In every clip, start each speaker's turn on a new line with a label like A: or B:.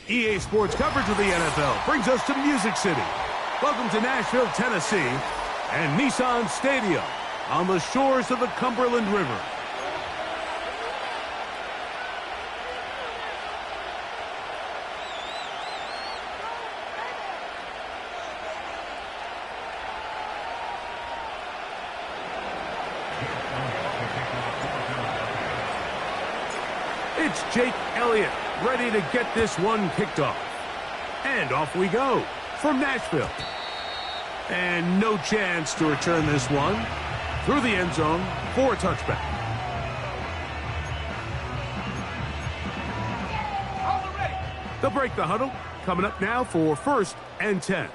A: EA Sports coverage of the NFL brings us to Music City. Welcome to Nashville, Tennessee, and Nissan Stadium on the shores of the Cumberland River. It's Jake Elliott, ready to get this one kicked off. And off we go from Nashville. And no chance to return this one through the end zone for a touchback. They'll break the huddle. Coming up now for 1st and 10.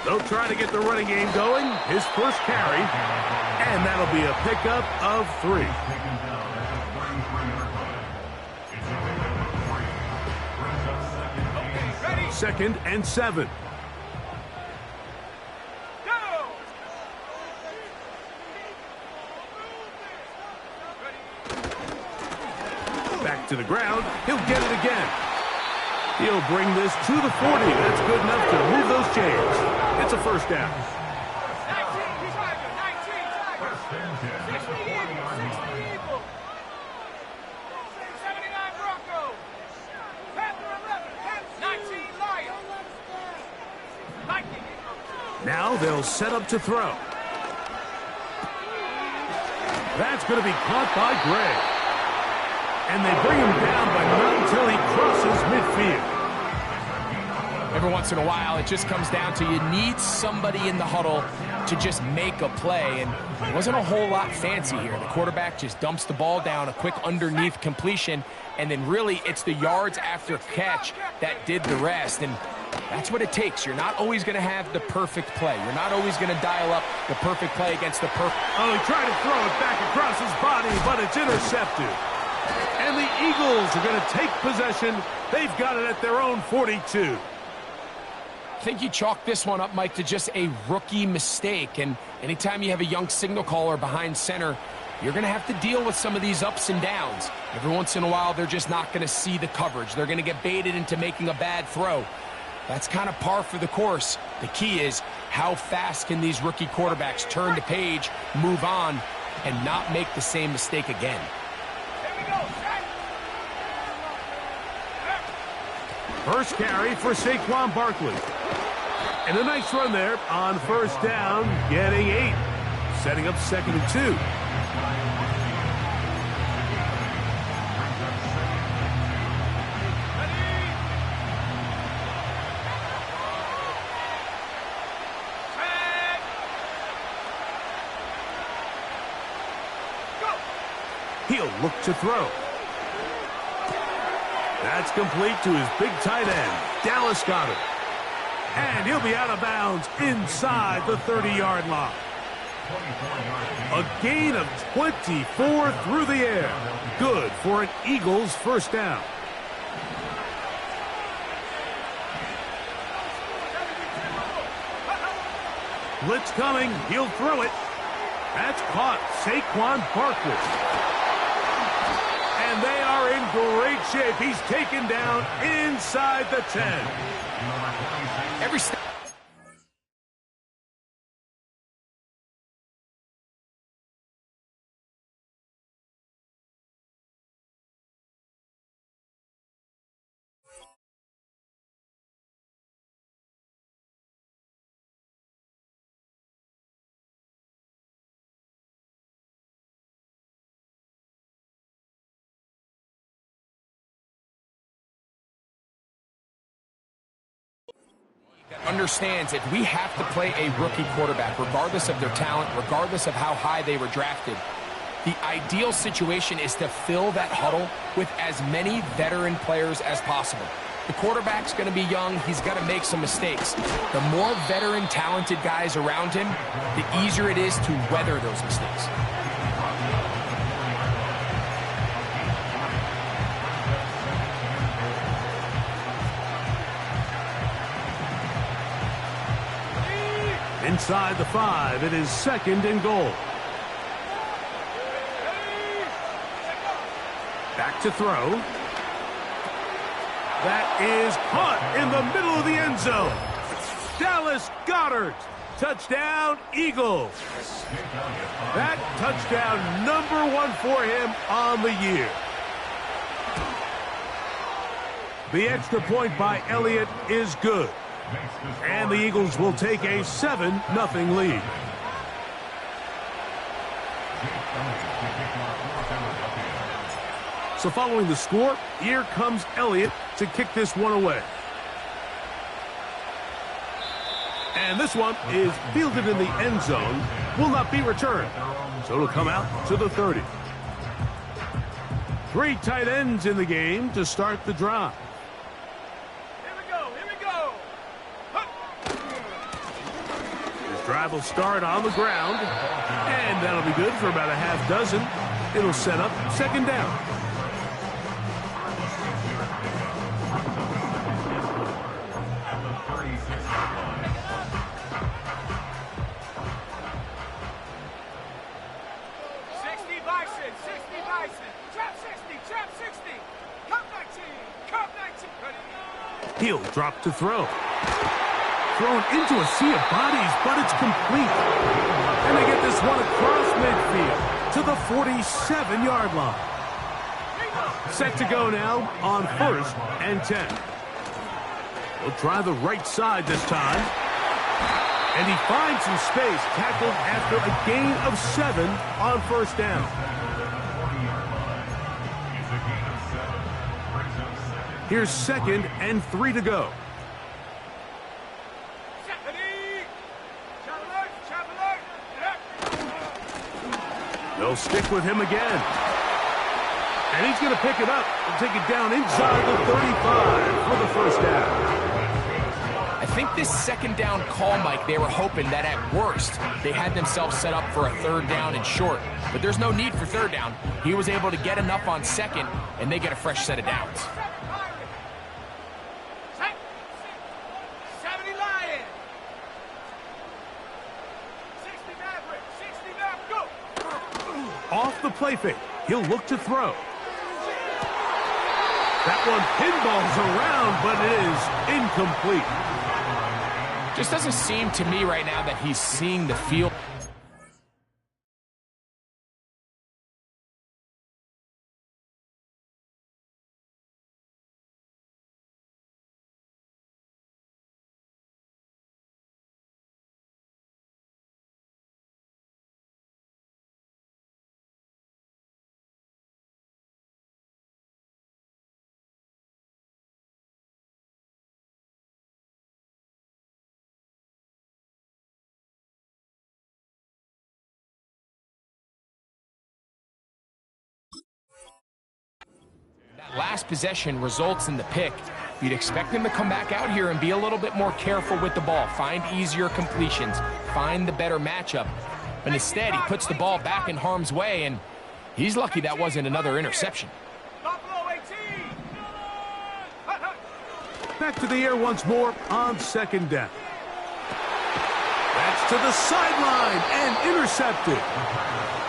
A: They'll try to get the running game going. His first carry, and that'll be a pickup of 3. Second and 7. Back to the ground. He'll get it again. He'll bring this to the 40. That's good enough to move those chains. It's a first down.
B: 19,
A: now they'll set up to throw. That's going to be caught by Gray. And they bring him down, but not until he crosses midfield.
C: Every once in a while, it just comes down to you need somebody in the huddle to just make a play, and it wasn't a whole lot fancy here. The quarterback just dumps the ball down, a quick underneath completion, and then really it's the yards after catch that did the rest, and that's what it takes. You're not always going to have the perfect play. You're not always going to dial up the perfect play against the perfect.
A: Oh, he tried to throw it back across his body, but it's intercepted. And the Eagles are going to take possession. They've got it at their own 42.
C: I think you chalk this one up, Mike, to just a rookie mistake. And anytime you have a young signal caller behind center, you're going to have to deal with some of these ups and downs. Every once in a while, they're just not going to see the coverage. They're going to get baited into making a bad throw. That's kind of par for the course. The key is how fast can these rookie quarterbacks turn the page, move on, and not make the same mistake again.
A: First carry for Saquon Barkley. And a nice run there on first down, getting 8. Setting up 2nd and 2. He'll look to throw. That's complete to his big tight end, Dallas Goedert. And he'll be out of bounds inside the 30-yard line. A gain of 24 through the air. Good for an Eagles first down. Blitz coming. He'll throw it. That's caught. Saquon Barkley. And they are in great shape. He's taken down inside the 10.
C: Every step. Understands if we have to play a rookie quarterback, regardless of their talent, regardless of how high they were drafted, the ideal situation is to fill that huddle with as many veteran players as possible. The quarterback's going to be young. He's got to make some mistakes. The more veteran, talented guys around him, the easier it is to weather those mistakes.
A: Inside the 5, it is 2nd and goal. Back to throw. That is caught in the middle of the end zone. Dallas Goedert. Touchdown, Eagles. That touchdown #1 for him on the year. The extra point by Elliott is good. And the Eagles will take a 7-0 lead. So following the score, here comes Elliott to kick this one away. And this one is fielded in the end zone, will not be returned. So it'll come out to the 30. 3 tight ends in the game to start the drive. This drive will start on the ground, and that'll be good for about a half dozen. It'll set up 2nd down. He'll drop to throw. Thrown into a sea of bodies, but it's complete. And they get this one across midfield to the 47-yard line. Set to go now on 1st and 10. He'll try the right side this time. And he finds some space, tackled after a gain of 7 on 1st down. Here's 2nd and 3 to go. They'll stick with him again. And he's going to pick it up and take it down inside the 35 for the 1st down.
C: I think this 2nd down call, Mike, they were hoping that at worst they had themselves set up for a 3rd down and short. But there's no need for 3rd down. He was able to get enough on 2nd, and they get a fresh set of downs.
A: Off the play fake, he'll look to throw. That one pinballs around, but it is incomplete.
C: Just doesn't seem to me right now that he's seeing the field. Last possession results in the pick. You'd expect him to come back out here and be a little bit more careful with the ball, find easier completions, find the better matchup. But instead, he puts the ball back in harm's way, and he's lucky that wasn't another interception.
A: Back to the air once more on 2nd down. That's to the sideline and intercepted.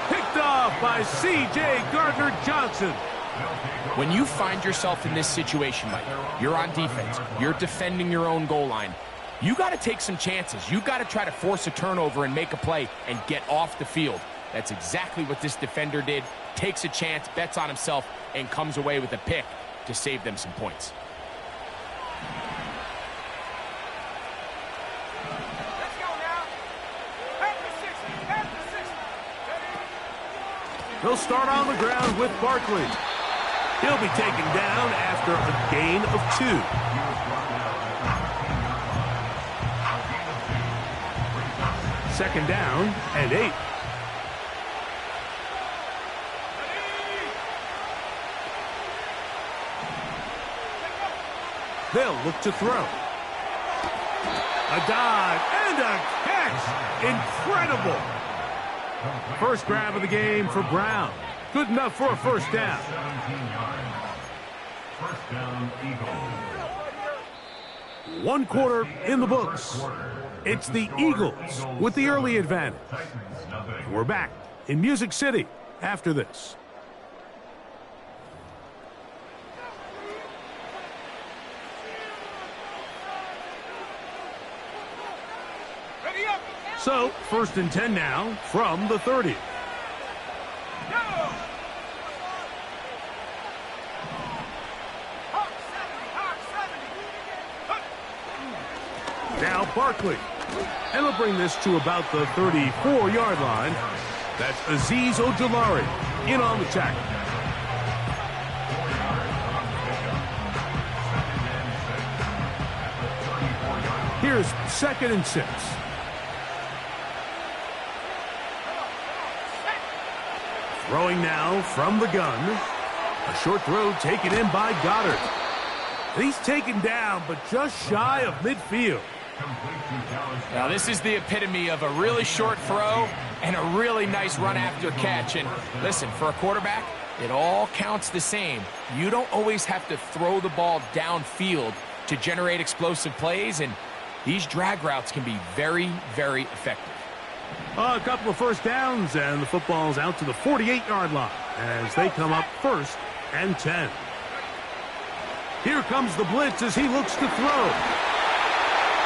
A: Picked off by C.J. Gardner-Johnson.
C: When you find yourself in this situation, Mike, you're on defense, you're defending your own goal line, you got to take some chances. You got to try to force a turnover and make a play and get off the field. That's exactly what this defender did. Takes a chance, bets on himself, and comes away with a pick to save them some points.
B: Let's go now. Pass the 60.
A: He'll start on the ground with Barkley. He'll be taken down after a gain of 2. Second down and 8. They'll look to throw. A dive and a catch. Incredible. First grab of the game for Brown. Good enough for a 1st down.
B: 17 yards. 1st down, Eagles.
A: One quarter in the books. It's the Eagles with the early advantage. We're back in Music City after this.
B: Ready up.
A: So, 1st and 10 now from the 30.
B: Go. Hawk 70.
A: Now Barkley. And he'll bring this to about the 34-yard line. That's Azeez Ojulari in on the tackle. Here's 2nd and 6. Throwing now from the gun. A short throw taken in by Goddard. He's taken down, but just shy of midfield.
C: Now, this is the epitome of a really short throw and a really nice run after catch. And listen, for a quarterback, it all counts the same. You don't always have to throw the ball downfield to generate explosive plays, and these drag routes can be very, very effective.
A: A couple of first downs, and the football's out to the 48-yard line as they come up 1st and 10. Here comes the blitz as he looks to throw.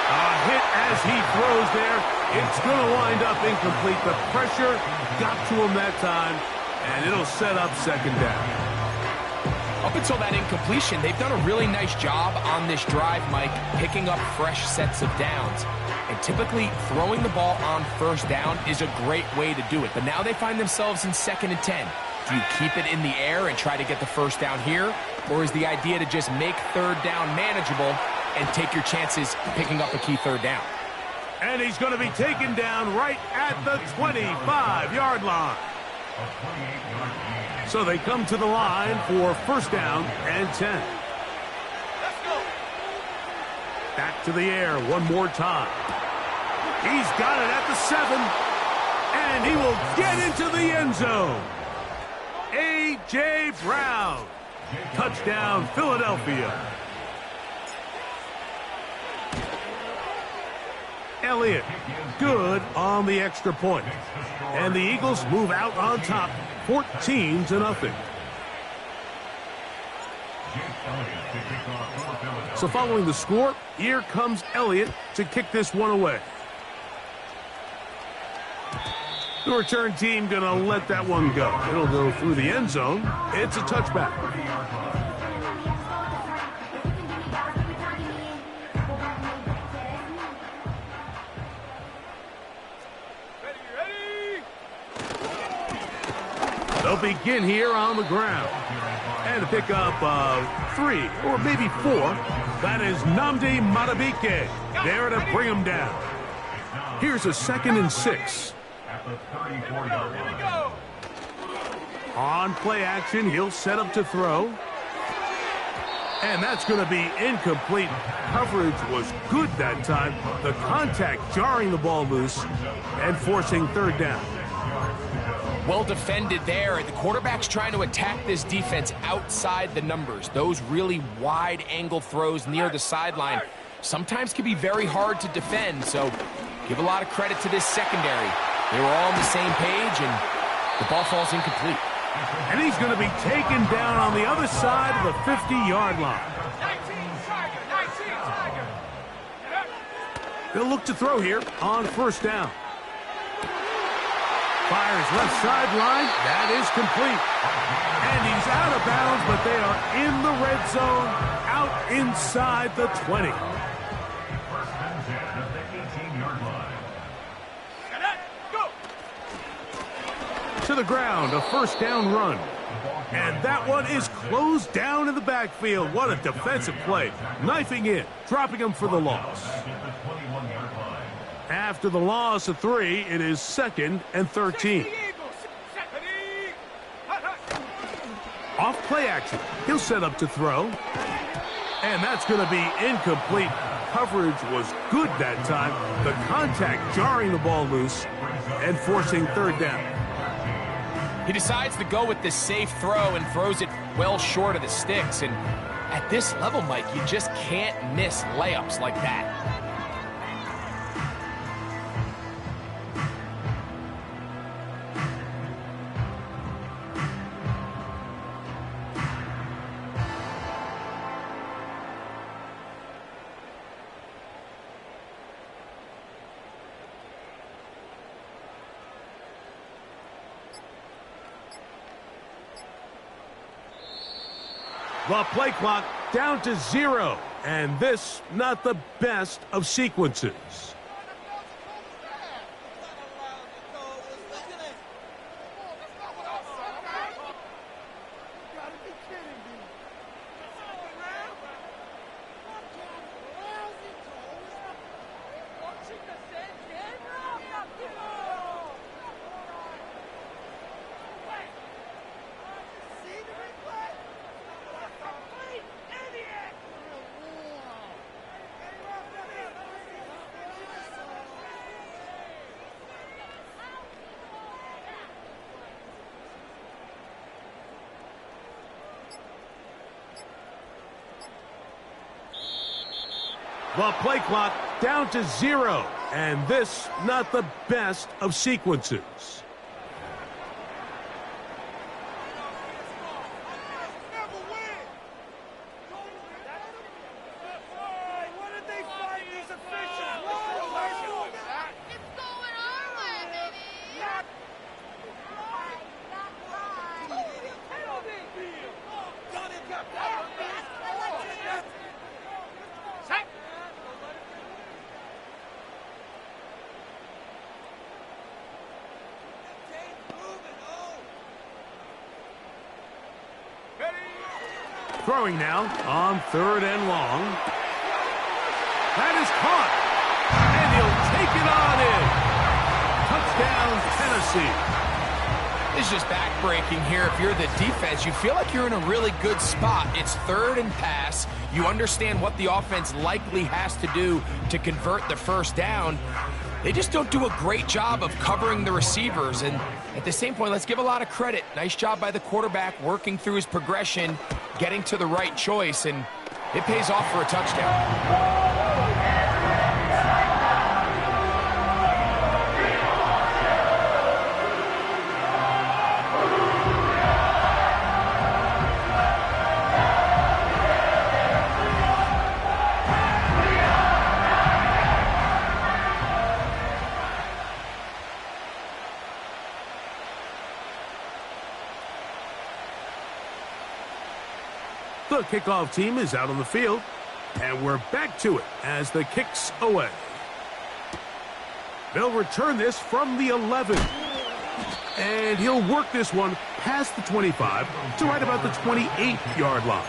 A: A hit as he throws there. It's going to wind up incomplete. The pressure got to him that time, and it'll set up 2nd down.
C: Up until that incompletion, they've done a really nice job on this drive, Mike, picking up fresh sets of downs. And typically, throwing the ball on 1st down is a great way to do it. But now they find themselves in 2nd and 10. Do you keep it in the air and try to get the 1st down here? Or is the idea to just make 3rd down manageable and take your chances picking up a key 3rd down?
A: And he's going to be taken down right at the 25-yard line. So they come to the line for 1st down and 10.
B: Let's go.
A: Back to the air one more time. He's got it at the 7. And he will get into the end zone. A.J. Brown. Touchdown, Philadelphia. Elliott, good on the extra point. And the Eagles move out on top, 14-0. So following the score, here comes Elliott to kick this one away. The return team going to let that one go. It'll go through the end zone. It's a touchback. They'll begin here on the ground. And to pick up 3 or maybe 4, that is Nnamdi Madubuike there to bring him down. Here's a 2nd and 6. On play action, he'll set up to throw. And that's going to be incomplete. Coverage was good that time. The contact jarring the ball loose and forcing 3rd down.
C: Well defended there. The quarterback's trying to attack this defense outside the numbers. Those really wide angle throws near the sideline sometimes can be very hard to defend. So give a lot of credit to this secondary. They were all on the same page, and the ball falls incomplete.
A: And he's going to be taken down on the other side of the 50-yard line.
B: 19 Tiger.
A: They'll look to throw here on 1st down. Fires left sideline. That is complete. And he's out of bounds, but they are in the red zone, out inside the 20. To the ground, a 1st down run. And that one is closed down in the backfield. What a defensive play. Knifing in, dropping him for the loss. After the loss of 3, it is 2nd and 13. Off play action. He'll set up to throw. And that's going to be incomplete. Coverage was good that time. The contact jarring the ball loose and forcing 3rd down.
C: He decides to go with the safe throw and throws it well short of the sticks. And At this level, Mike, you just can't miss layups like that.
A: The play clock down to 0, and this not the best of sequences. The play clock down to 0, and this not the best of sequences. Throwing now on 3rd and long. That is caught. And he'll take it on in. Touchdown, Tennessee.
C: This is just back-breaking here. If you're the defense, you feel like you're in a really good spot. It's 3rd and pass. You understand what the offense likely has to do to convert the first down. They just don't do a great job of covering the receivers. And at the same point, let's give a lot of credit. Nice job by the quarterback working through his progression, getting to the right choice, and it pays off for a touchdown.
A: The kickoff team is out on the field, and we're back to it as the kick's away. They'll return this from the 11. And he'll work this one past the 25 to right about the 28-yard line.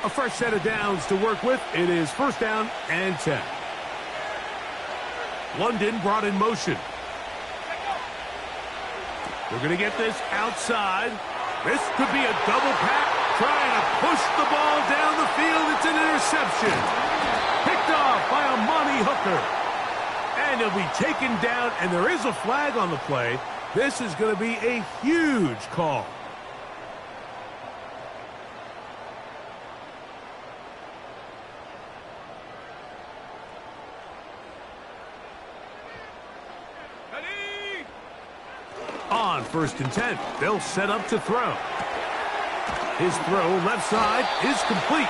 A: A fresh set of downs to work with. It is 1st down and 10. London brought in motion. We're going to get this outside. This could be a double pack. Trying to push the ball down the field. It's an interception. Picked off by Amani Hooker. And he'll be taken down, and there is a flag on the play. This is going to be a huge call. On 1st and 10, they'll set up to throw. His throw left side is complete.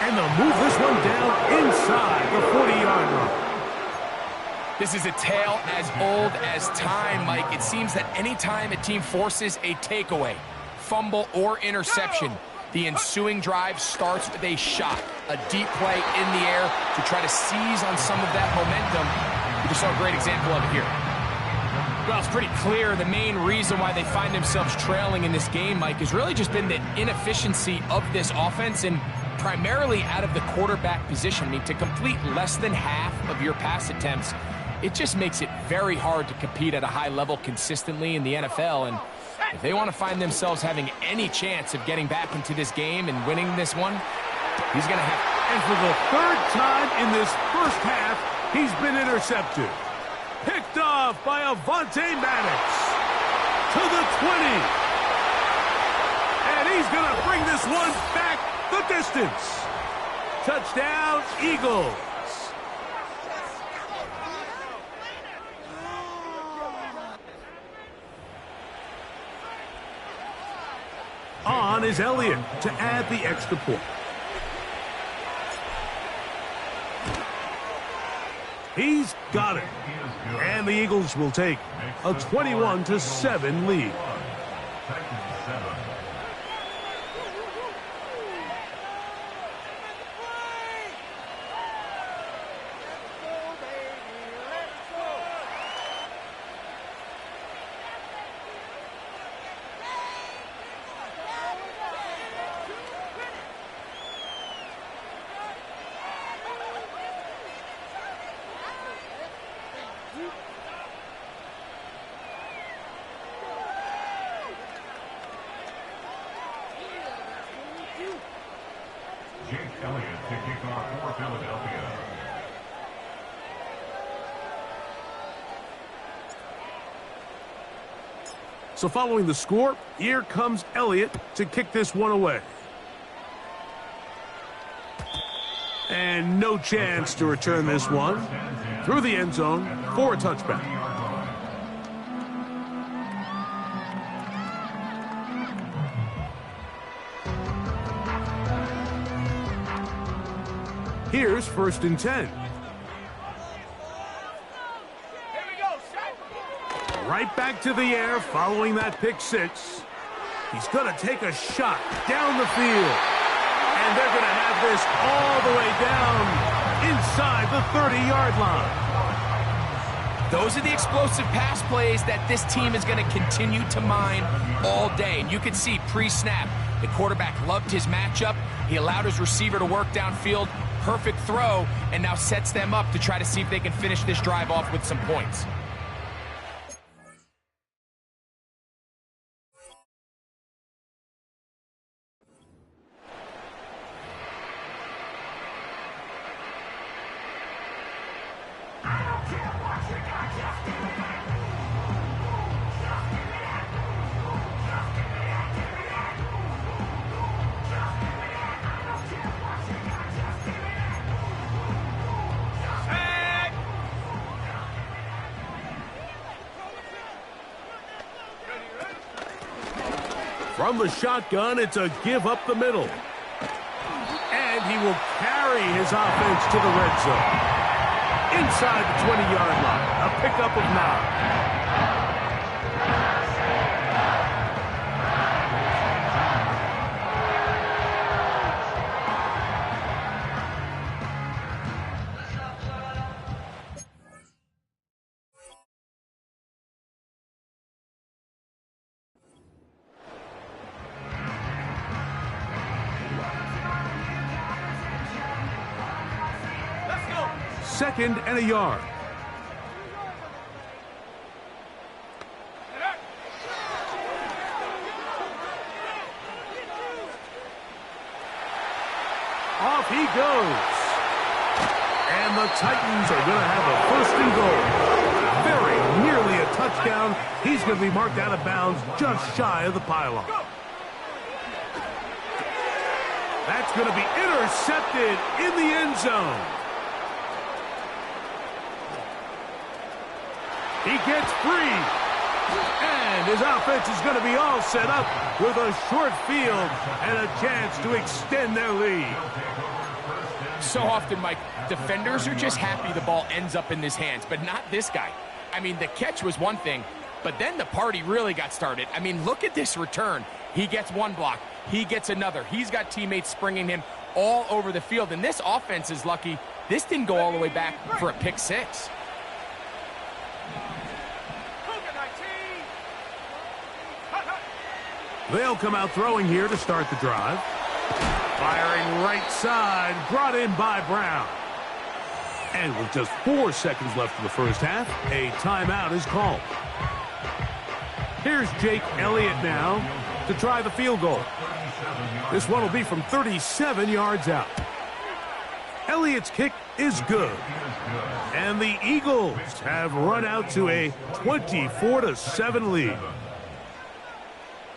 A: And they'll move this one down inside the 40-yard line.
C: This is a tale as old as time, Mike. It seems that anytime a team forces a takeaway, fumble, or interception, the ensuing drive starts with a shot, a deep play in the air to try to seize on some of that momentum. We just saw a great example of it here. Well, it's pretty clear the main reason why they find themselves trailing in this game, Mike, has really just been the inefficiency of this offense and primarily out of the quarterback position. I mean, to complete less than half of your pass attempts, it just makes it very hard to compete at a high level consistently in the NFL. And if they want to find themselves having any chance of getting back into this game and winning this one, he's going to have...
A: And for the third time in this first half, he's been intercepted. Picked off by Avonte Maddox to the 20. And he's going to bring this one back the distance. Touchdown, Eagles. On is Elliott to add the extra point. He's got it. And the Eagles will take a 21-7 lead.
D: Jake Elliott to kick off for Philadelphia.
A: So following the score, here comes Elliott to kick this one away. And no chance to return this one through the end zone for a touchback. Here's 1st and 10.
B: Here we go, set.
A: Right back to the air following that pick six. He's going to take a shot down the field. And they're going to have this all the way down inside the 30-yard line.
C: Those are the explosive pass plays that this team is going to continue to mine all day. And you can see pre-snap, the quarterback loved his matchup. He allowed his receiver to work downfield. Perfect throw, and now sets them up to try to see if they can finish this drive off with some points.
A: From the shotgun, it's a give up the middle. And he will carry his offense to the red zone. Inside the 20-yard line, a pickup of 9. Second and a yard. Off he goes. And the Titans are going to have a 1st and goal. Very nearly a touchdown. He's going to be marked out of bounds just shy of the pylon. That's going to be intercepted in the end zone. He gets free, and his offense is going to be all set up with a short field and a chance to extend their lead.
C: So often, Mike, defenders are just happy the ball ends up in his hands, but not this guy. I mean, the catch was one thing, but then the party really got started. I mean, look at this return. He gets one block. He gets another. He's got teammates springing him all over the field, and this offense is lucky. This didn't go all the way back for a pick six.
A: They'll come out throwing here to start the drive. Firing right side, brought in by Brown. And with just 4 seconds left in the first half, a timeout is called. Here's Jake Elliott now to try the field goal. This one will be from 37 yards out. Elliott's kick is good. And the Eagles have run out to a 24-7 lead.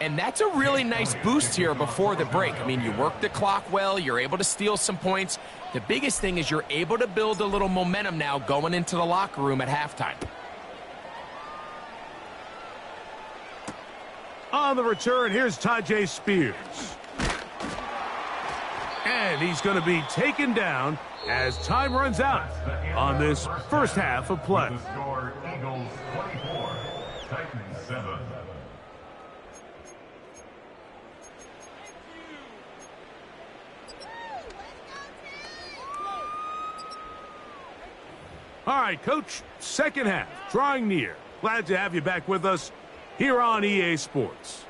C: And that's a really nice boost here before the break. I mean, you work the clock well, you're able to steal some points. The biggest thing is you're able to build a little momentum now going into the locker room at halftime.
A: On the return, here's Tyjae Spears. And he's going to be taken down as time runs out on this first half of play.
D: The score, Eagles 24, Titans 7.
A: All right, Coach, second half, drawing near. Glad to have you back with us here on EA Sports.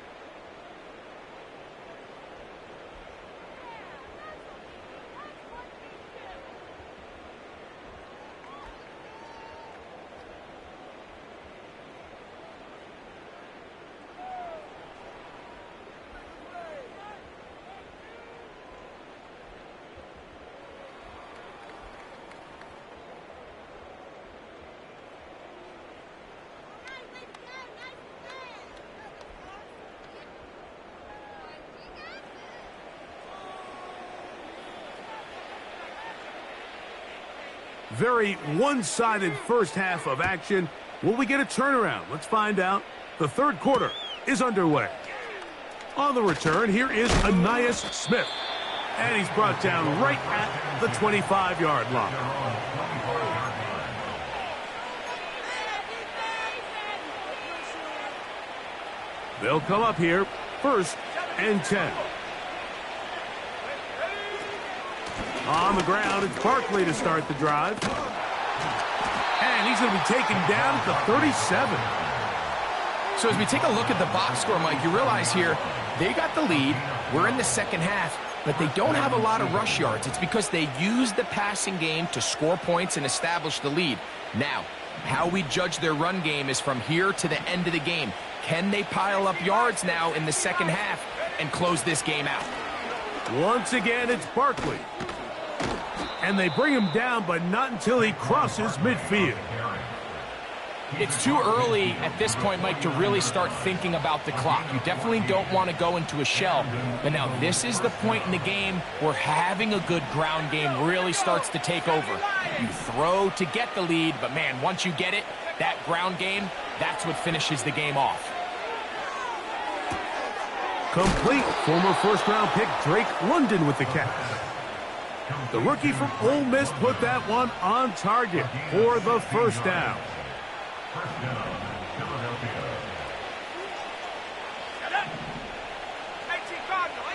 A: Very one-sided first half of action. Will we get a turnaround? Let's find out. The third quarter is underway. On the return, here is Ainias Smith. And he's brought down right at the 25-yard line. They'll come up here, 1st and 10. On the ground, it's Barkley to start the drive. And he's going to be taken down at the 37.
C: So as we take a look at the box score, Mike, you realize here they got the lead. We're in the second half, but they don't have a lot of rush yards. It's because they use the passing game to score points and establish the lead. Now, how we judge their run game is from here to the end of the game. Can they pile up yards now in the second half and close this game out?
A: Once again, it's Barkley. And they bring him down, but not until he crosses midfield.
C: It's too early at this point, Mike, to really start thinking about the clock. You definitely don't want to go into a shell. But now this is the point in the game where having a good ground game really starts to take over. You throw to get the lead, but man, once you get it, that ground game, that's what finishes the game off.
A: Complete. Former first-round pick Drake London with the catch. The rookie from Ole Miss put that one on target for the first down.
D: First down, Philadelphia.
B: 18 Cardinal.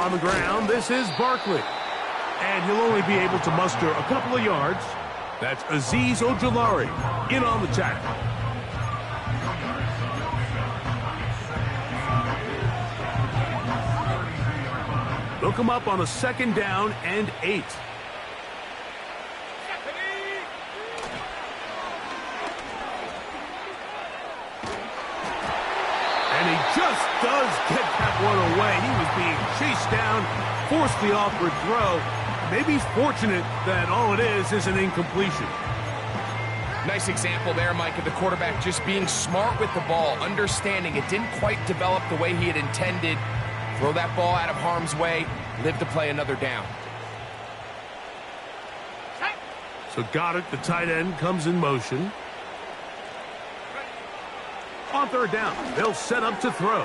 A: On the ground, this is Barkley. And he'll only be able to muster a couple of yards. That's Azeez Ojulari in on the tackle. They'll come up on a 2nd down and 8. And he just does get that one away. He was being chased down, forced the awkward throw. Maybe he's fortunate that all it is an incompletion.
C: Nice example there, Mike, of the quarterback just being smart with the ball, understanding it didn't quite develop the way he had intended. Throw that ball out of harm's way, live to play another down.
A: So Goddard, the tight end, comes in motion. On 3rd down, they'll set up to throw.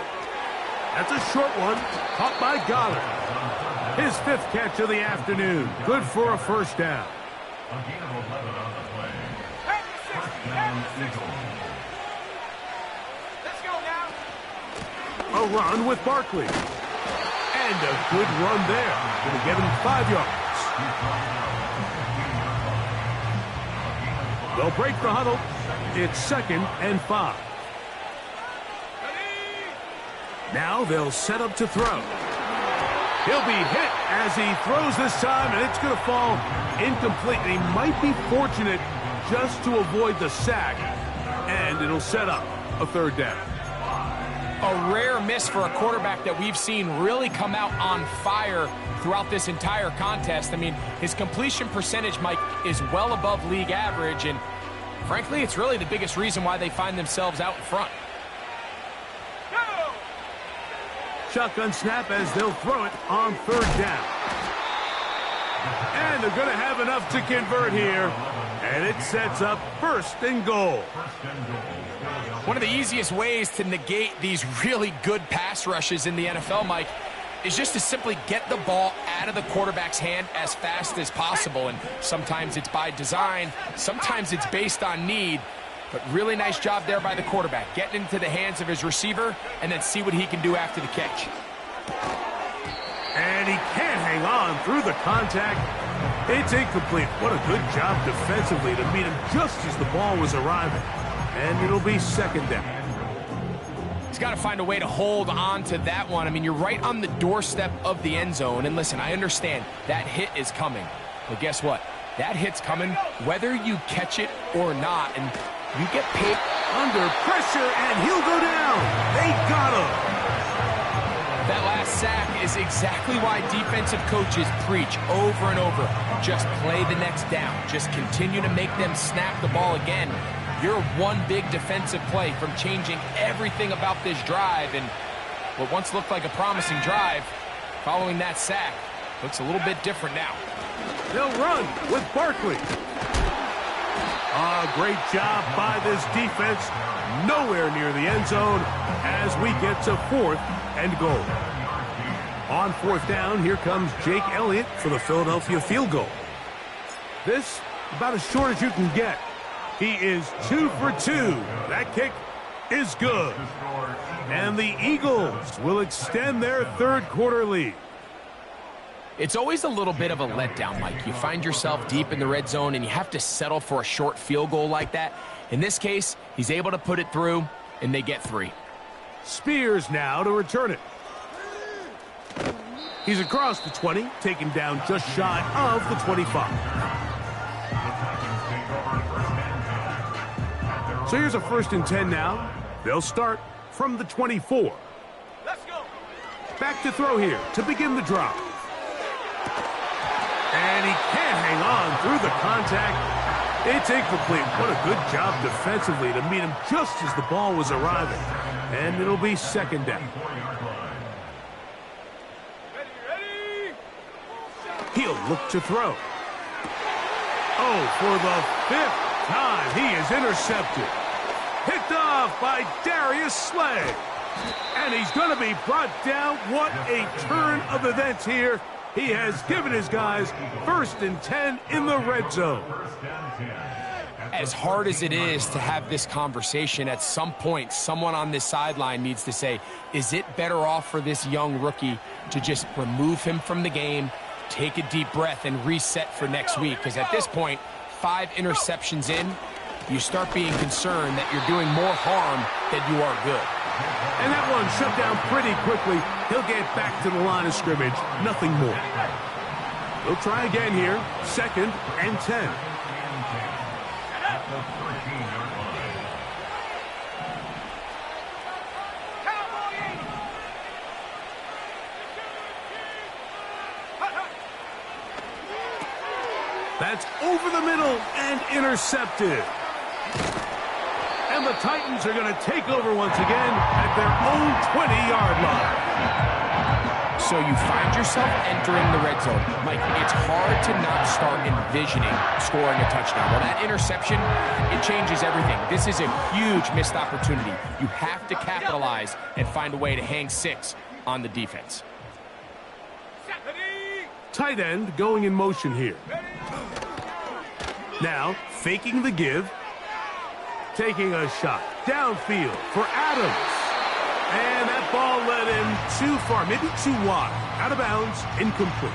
A: That's a short one, caught by Goddard. His 5th catch of the afternoon. Good for a first down.
D: A gain of 11 on the play. First down, Eagles.
B: Let's go now.
A: A run with Barkley. And a good run there. Going to get him 5 yards. They'll break the huddle. It's 2nd and 5. Now they'll set up to throw. He'll be hit as he throws this time, and it's going to fall incomplete. And he might be fortunate just to avoid the sack, and it'll set up a third down.
C: A rare miss for a quarterback that we've seen really come out on fire throughout this entire contest. I mean, his completion percentage, Mike, is well above league average, and frankly, it's really the biggest reason why they find themselves out in front.
A: Shotgun snap as they'll throw it on third down. And they're going to have enough to convert here, and it sets up first and goal.
C: One of the easiest ways to negate these really good pass rushes in the NFL, Mike, is just to simply get the ball out of the quarterback's hand as fast as possible. And sometimes it's by design, sometimes it's based on need. But really nice job there by the quarterback, getting into the hands of his receiver and then see what he can do after the catch.
A: And he can't hang on through the contact. It's incomplete. What a good job defensively to meet him just as the ball was arriving. And it'll be second down.
C: He's got to find a way to hold on to that one. I mean, you're right on the doorstep of the end zone. And listen, I understand that hit is coming. But guess what? That hit's coming whether you catch it or not. And you get paid
A: under pressure, and he'll go down. They got him.
C: That last sack is exactly why defensive coaches preach over and over. Just play the next down. Just continue to make them snap the ball again. You're one big defensive play from changing everything about this drive, and what once looked like a promising drive, following that sack, looks a little bit different now.
A: They'll run with Barkley. Great job by this defense. Nowhere near the end zone as we get to fourth and goal. On fourth down, here comes Jake Elliott for the Philadelphia field goal. This, about as short as you can get. He is 2 for 2. That kick is good. And the Eagles will extend their third quarter lead.
C: It's always a little bit of a letdown, Mike. You find yourself deep in the red zone and you have to settle for a short field goal like that. In this case, he's able to put it through, and they get 3.
A: Spears now to return it. He's across the 20, taken down just shy of the 25. So here's a 1st and 10 now. They'll start from the 24.
B: Let's go.
A: Back to throw here to begin the drive. And he can't hang on through the contact. It's incomplete. What a good job defensively to meet him just as the ball was arriving. And it'll be second down.
B: Ready.
A: He'll look to throw. Oh, for the 5th time, he is intercepted. Picked off by Darius Slay. And he's going to be brought down. What a turn of events here. He has given his guys 1st and 10 in the red zone.
C: As hard as it is to have this conversation, at some point, someone on this sideline needs to say, is it better off for this young rookie to just remove him from the game, take a deep breath, and reset for next week? Because at this point, 5 interceptions in, you start being concerned that you're doing more harm than you are good.
A: And that one shut down pretty quickly. He'll get back to the line of scrimmage. Nothing more. He'll try again here. 2nd and 10. That's over the middle and intercepted. And the Titans are going to take over once again at their own 20-yard line.
C: So you find yourself entering the red zone. Mike, it's hard to not start envisioning scoring a touchdown. Well, that interception, it changes everything. This is a huge missed opportunity. You have to capitalize and find a way to hang 6 on the defense.
A: Tight end going in motion here. Now, faking the give. Taking a shot downfield for Adams. And that ball led him too far, maybe too wide. Out of bounds, incomplete.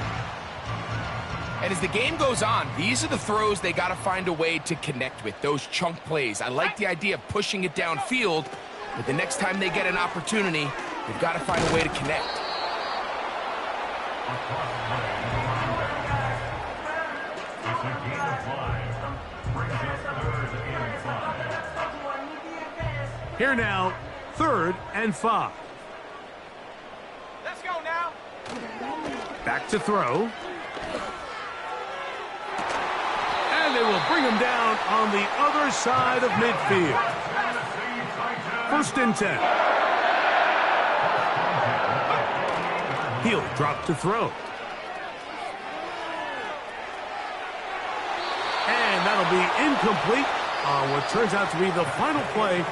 C: And as the game goes on, these are the throws they got to find a way to connect with, those chunk plays. I like the idea of pushing it downfield, but the next time they get an opportunity, they've got to find a way to connect.
D: Across play, running back. It's a gain of 5. Brings up 3rd and 5.
A: Here now, 3rd and 5.
B: Let's go now.
A: Back to throw. And they will bring him down on the other side of midfield. 1st and 10. He'll drop to throw. And that'll be incomplete on what turns out to be the final play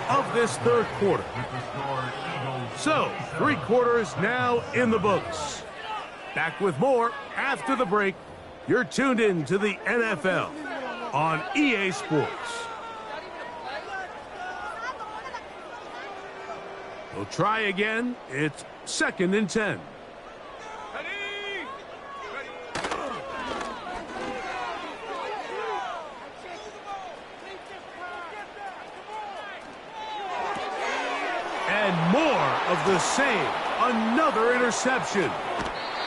A: of this 3rd quarter. So, 3 quarters now in the books. Back with more after the break. You're tuned in to the NFL on EA Sports. We'll try again. It's 2nd and 10.
B: Ready?
A: And more of the same. Another interception.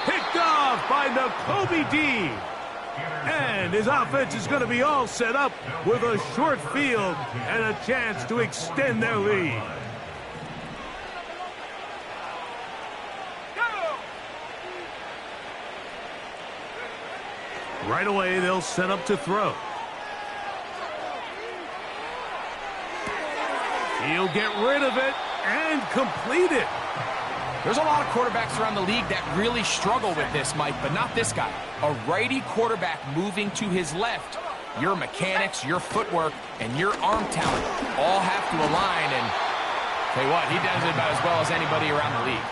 A: Picked off by Nakobe Dean. And his offense is going to be all set up with a short field and a chance to extend their lead. Right away, they'll set up to throw. He'll get rid of it and complete it.
C: There's a lot of quarterbacks around the league that really struggle with this, Mike, but not this guy. A righty quarterback moving to his left. Your mechanics, your footwork, and your arm talent all have to align, and tell you what, he does it about as well as anybody around the league.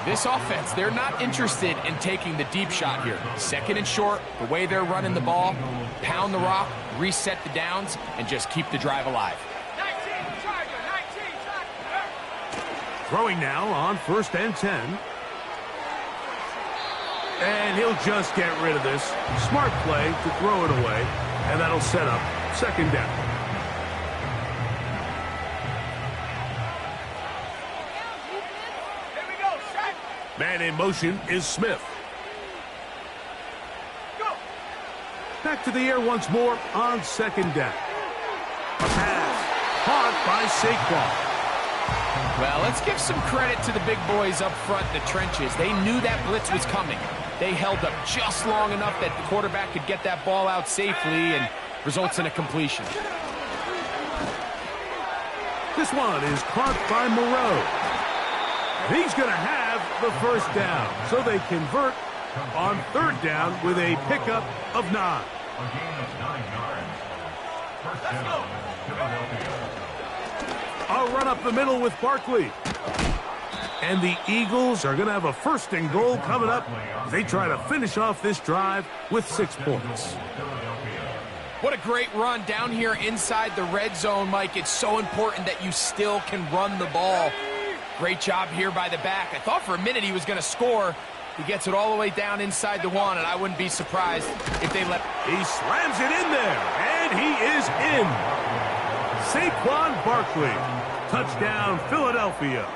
C: This offense, they're not interested in taking the deep shot here. 2nd and short, the way they're running the ball, pound the rock, reset the downs, and just keep the drive alive.
B: 19, Tiger, 19, Tiger.
A: Throwing now on 1st and 10. And he'll just get rid of this. Smart play to throw it away, and that'll set up 2nd down. Man in motion is Smith.
B: Go.
A: Back to the air once more on 2nd down. A pass caught by Saquon.
C: Well, let's give some credit to the big boys up front in the trenches. They knew that blitz was coming. They held up just long enough that the quarterback could get that ball out safely and results in a completion.
A: This one is caught by Moreau. He's going to have the 1st down, so they convert on 3rd down with a pickup of 9.
D: A gain of 9 yards. 1st down, Philadelphia.
A: A run up the middle with Barkley. And the Eagles are going to have a 1st and goal coming up. They try to finish off this drive with 6 points.
C: What a great run down here inside the red zone, Mike. It's so important that you still can run the ball. Great job here by the back. I thought for a minute he was going to score. He gets it all the way down inside the 1, and I wouldn't be surprised if they let...
A: He slams it in there, and he is in. Saquon Barkley. Touchdown, Philadelphia.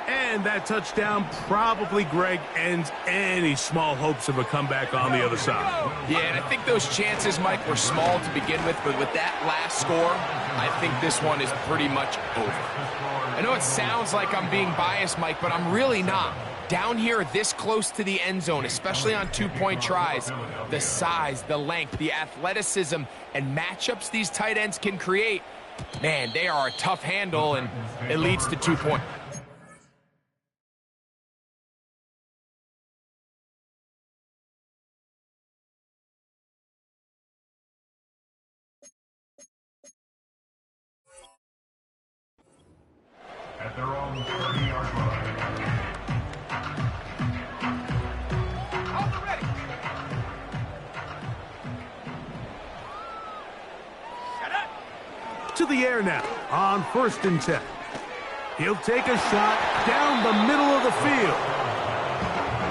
A: And that touchdown probably, Greg, ends any small hopes of a comeback on the other side.
C: Yeah, and I think those chances, Mike, were small to begin with, but with that last score, I think this one is pretty much over. I know it sounds like I'm being biased, Mike, but I'm really not. Down here this close to the end zone, especially on 2-point tries, the size, the length, the athleticism, and matchups these tight ends can create, man, they are a tough handle, and it leads to 2 points.
D: At their own 30-yard line.
B: Hold it ready. Set up.
A: To the air now on 1st and 10. He'll take a shot down the middle of the field.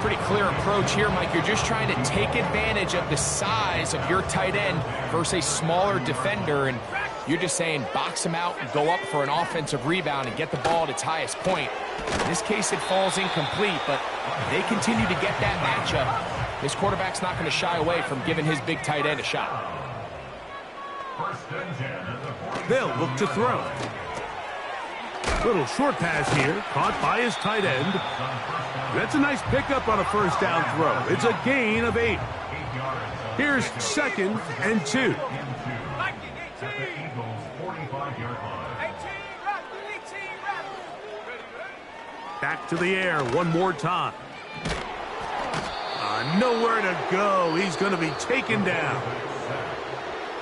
C: Pretty clear approach here, Mike. You're just trying to take advantage of the size of your tight end versus a smaller defender, and You're just saying box him out and go up for an offensive rebound and get the ball at its highest point. In this case, it falls incomplete, but they continue to get that matchup. This quarterback's not going to shy away from giving his big tight end a shot.
A: They'll look to throw. Little short pass here, caught by his tight end. That's a nice pickup on a first down throw. It's a gain of 8. Here's 2nd and 2. Back to the air one more time. Nowhere to go. He's going to be taken down.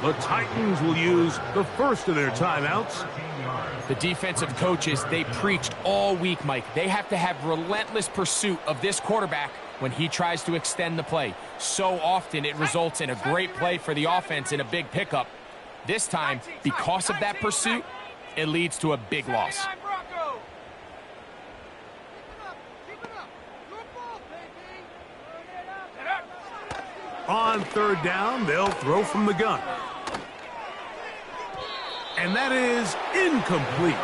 A: The Titans will use the first of their timeouts.
C: The defensive coaches, they preached all week, Mike. They have to have relentless pursuit of this quarterback when he tries to extend the play. So often it results in a great play for the offense and a big pickup. This time, because of that pursuit, it leads to a big loss.
A: On 3rd down, they'll throw from the gun. And that is incomplete.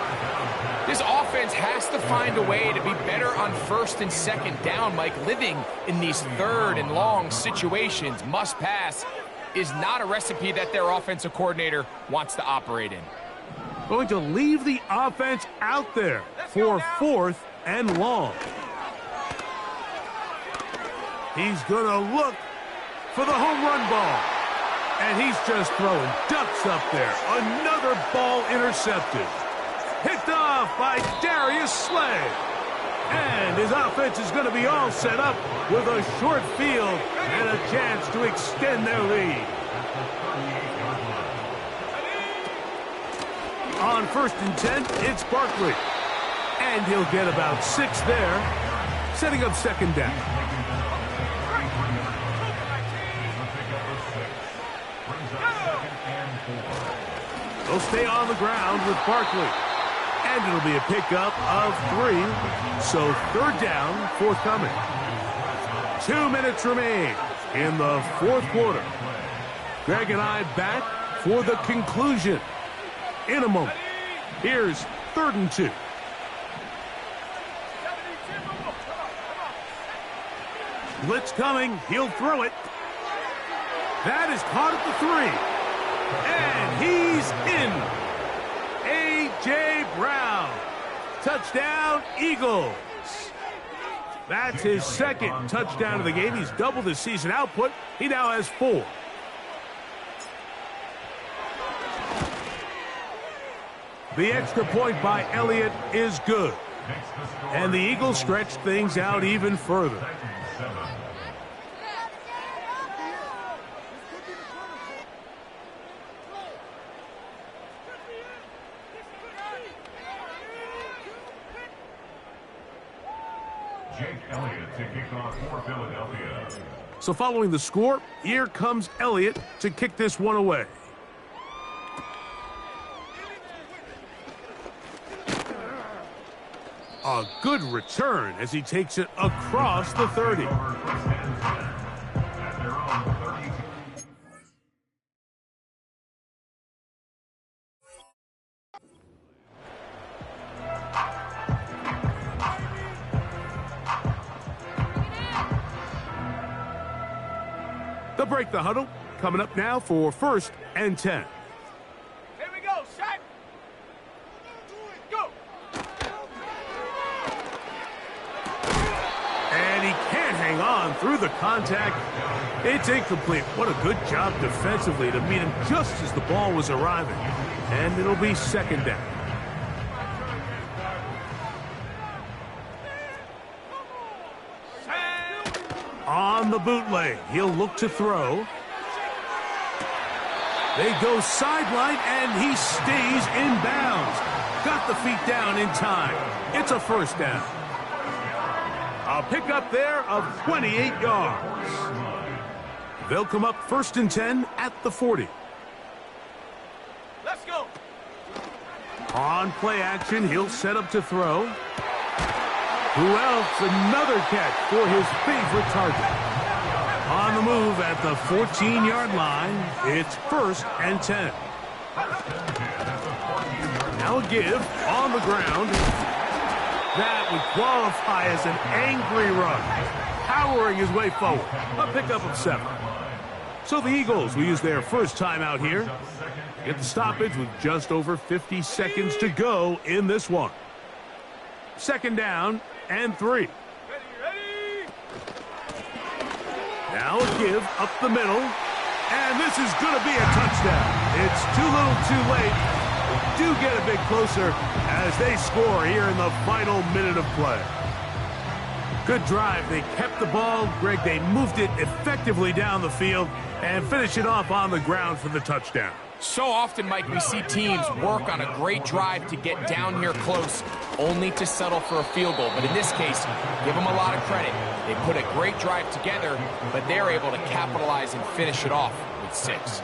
C: This offense has to find a way to be better on 1st and 2nd down, Mike. Living in these 3rd and long situations, must pass, is not a recipe that their offensive coordinator wants to operate in.
A: Going to leave the offense out there for 4th and long. He's going to look for the home run ball. And he's just throwing ducks up there. Another ball intercepted. Picked off by Darius Slay. And his offense is going to be all set up with a short field and a chance to extend their lead. On 1st and 10, it's Barkley. And he'll get about 6 there, setting up 2nd down. They'll stay on the ground with Barkley. And it'll be a pickup of 3. So 3rd down, forthcoming. 2 minutes remain in the 4th quarter. Greg and I back for the conclusion in a moment. Here's 3rd and 2. Blitz coming. He'll throw it. That is caught at the 3. And he's in. A.J. Brown. Touchdown, Eagles. That's his 2nd touchdown of the game. He's doubled his season output. He now has 4. The extra point by Elliott is good. And the Eagles stretch things out even further.
D: Jake Elliott to kick off for Philadelphia.
A: So following the score, here comes Elliott to kick this one away. A good return as he takes it across the 30. They'll break the huddle. Coming up now for 1st and 10.
B: Here we go, shot. Go.
A: And he can't hang on through the contact. It's incomplete. What a good job defensively to meet him just as the ball was arriving. And it'll be 2nd down. On the bootleg, he'll look to throw. They go sideline, and he stays in bounds. Got the feet down in time. It's a 1st down. A pickup there of 28 yards. They'll come up 1st and 10 at the 40.
B: Let's go.
A: On play action, he'll set up to throw. Who else? Another catch for his favorite target. On the move at the 14-yard line, it's 1st and 10. Now a give on the ground. That would qualify as an angry run, powering his way forward. A pickup of 7. So the Eagles will use their first timeout here. Get the stoppage with just over 50 seconds to go in this one. 2nd down and 3. Now a give up the middle. And this is going to be a touchdown. It's too little too late. Do get a bit closer as they score here in the final minute of play. Good drive. They kept the ball. Greg, they moved it effectively down the field and finish it off on the ground for the touchdown.
C: So often, Mike, we see teams work on a great drive to get down here close, only to settle for a field goal. But in this case, give them a lot of credit. They put a great drive together, but they're able to capitalize and finish it off with 6.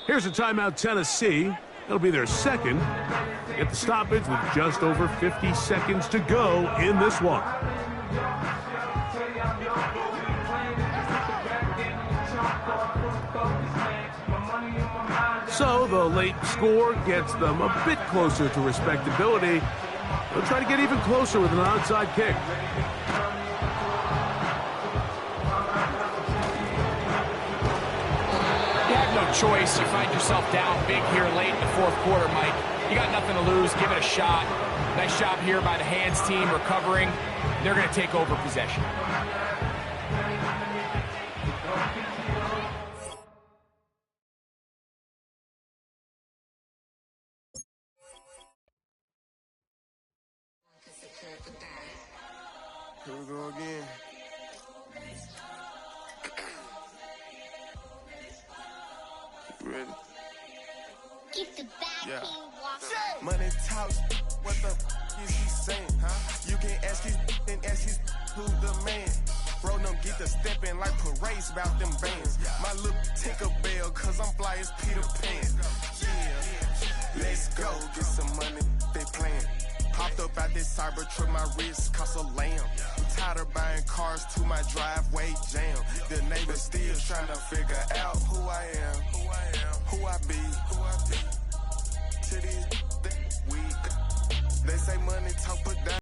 A: Here's a timeout, Tennessee. It'll be their 2nd. Get the stoppage with just over 50 seconds to go in this one. So the late score gets them a bit closer to respectability. They'll try to get even closer with an onside kick.
C: Choice. You find yourself down big here late in the 4th quarter, Mike. You got nothing to lose. Give it a shot. Nice job here by the hands team recovering. They're going to take over possession.
E: Here we go again. Ready?
F: Keep the back
E: Money talks, what the is he saying? Huh? You can ask his and ask his who the man. Bro, them get the stepping like parades about them bands. My little Tinker Bell, cause I'm fly as Peter Pan. Yeah, let's go, get some money, they playing. Hopped up out this cyber truck, my wrist cost a lamb. I'm tired of buying cars to my driveway jam. The neighbors still trying to figure out who